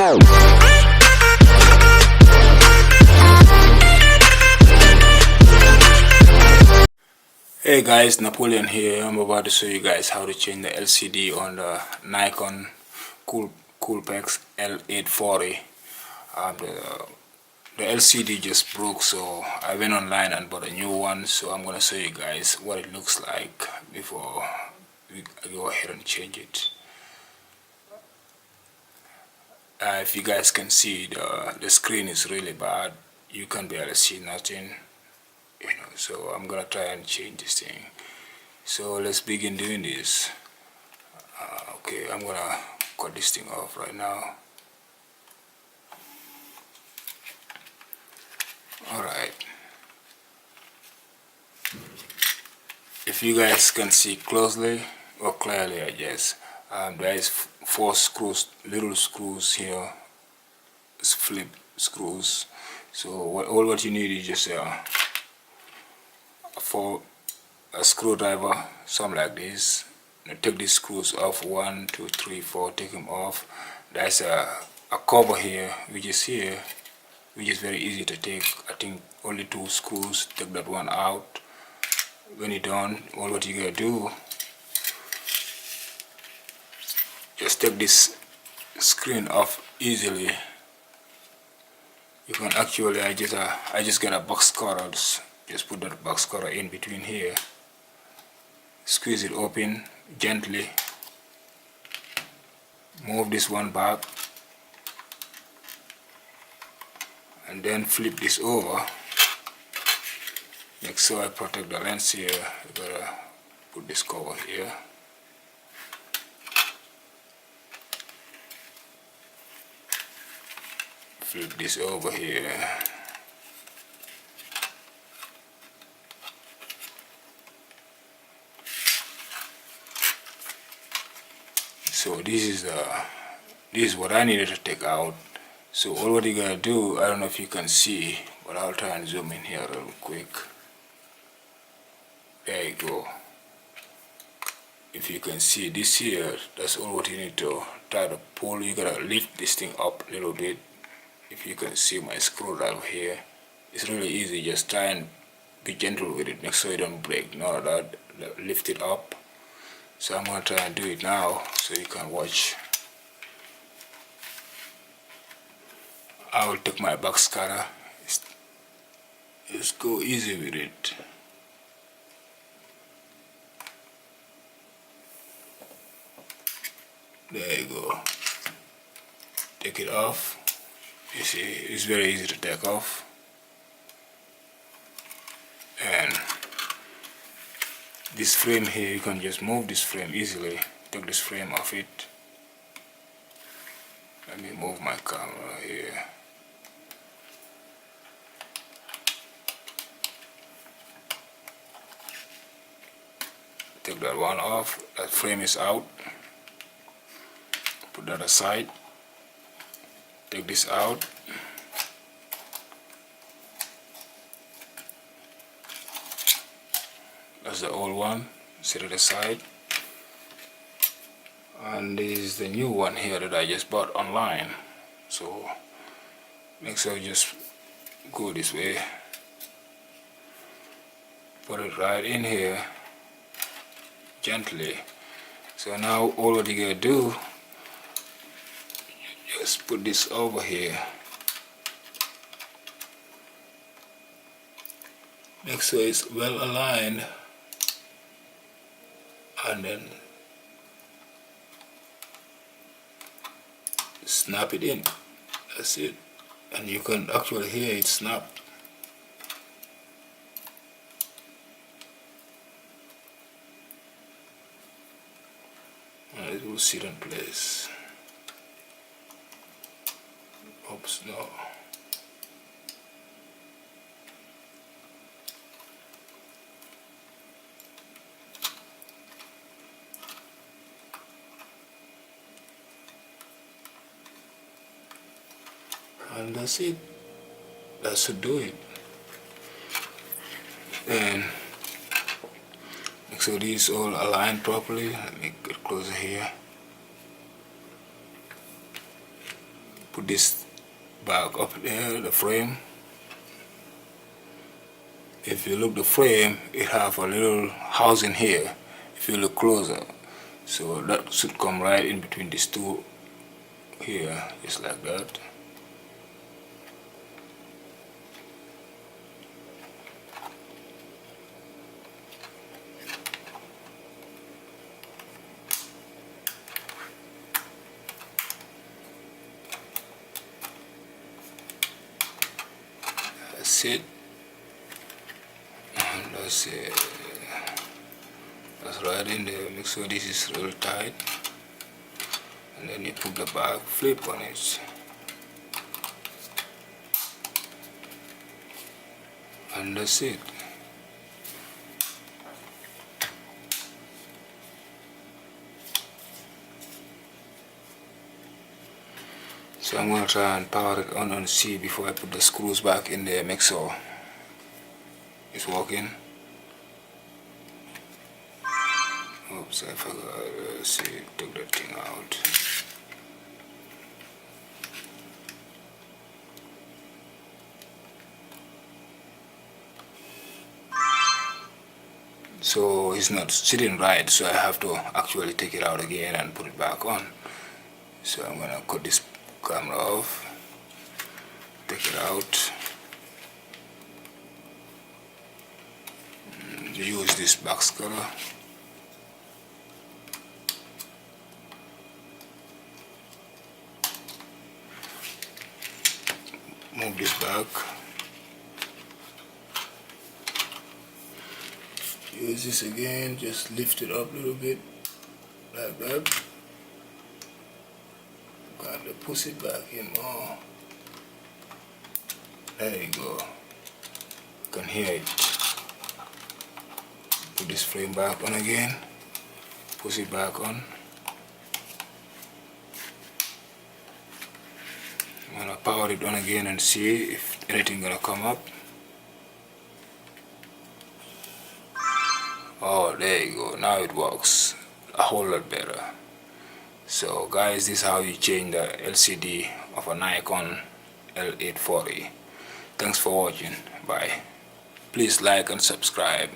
Hey guys, Napoleon here. I'm about to show you guys how to change the LCD on the Nikon Coolpix L840. The LCD just broke, so I went online and bought a new one. So I'm gonna show you guys what it looks like before we go ahead and change it. If you guys can see, the screen is really bad. You can barely see nothing. So I'm gonna try and change this thing. So let's begin doing this. Okay, I'm gonna cut this thing off right now. Alright, if you guys can see closely or clearly, I guess, there is 4 screws, little screws here, flip screws. So all what you need is just for a screwdriver, something like this. Now take these screws off, 1, 2, 3, 4, take them off. There's a cover here, which is here, which is very easy to take. I think only 2 screws. Take that one out. When you're done, all what you gotta do, just take this screen off easily. You can actually, I just got a box cutter. Just put that box cutter in between here, squeeze it open gently, move this one back, and then flip this over. Make sure I protect the lens here. You gotta put this cover here. Flip this over here. So this is what I needed to take out. So all what you gotta do, I don't know if you can see, but I'll try and zoom in here real quick. There you go. If you can see this here, that's all what you need to try to pull. You gotta lift this thing up a little bit. If you can see my screwdriver here, it's really easy. Just try and be gentle with it. Make sure you don't break. None of that. Lift it up. So I'm gonna try and do it now so you can watch. I will take my box cutter. Just go easy with it. There you go. Take it off. You see, it's very easy to take off. And this frame here, you can just move this frame easily. Take this frame off it. Let me move my camera here. Take that one off. That frame is out. Put that aside. Take this out. That's the old one. Set it aside. And this is the new one here that I just bought online. So make sure you just go this way. Put it right in here gently. So now all what you gotta do, just put this over here. Make sure it's well aligned, and then snap it in. That's it. And you can actually hear it snap. And it will sit in place. Oops, no. And that's it. That should do it. And make sure these all align properly. Let me get closer here. put this back up there, the frame. If you look the frame, it have a little housing here. If you look closer, so that should come right in between these two here, just like that. That's it. And that's right in there. Make sure this is real tight, and then you put the back flip on it, and that's it. So I'm gonna try and power it on and see before I put the screws back in there, make sure it's working. Oops, I forgot. Let's see, took that thing out. So it's not sitting right, so I have to actually take it out again and put it back on. So I'm gonna cut this camera off, take it out, and use this box cutter. Move this back. Use this again, just lift it up a little bit, like that. Got to push it back in more. There you go. You can hear it. Put this frame back on again. Push it back on. I'm gonna power it on again and see if anything gonna come up. Oh, there you go. Now it works a whole lot better. So guys, this is how you change the LCD of a Nikon L840. Thanks for watching. Bye. Please like and subscribe.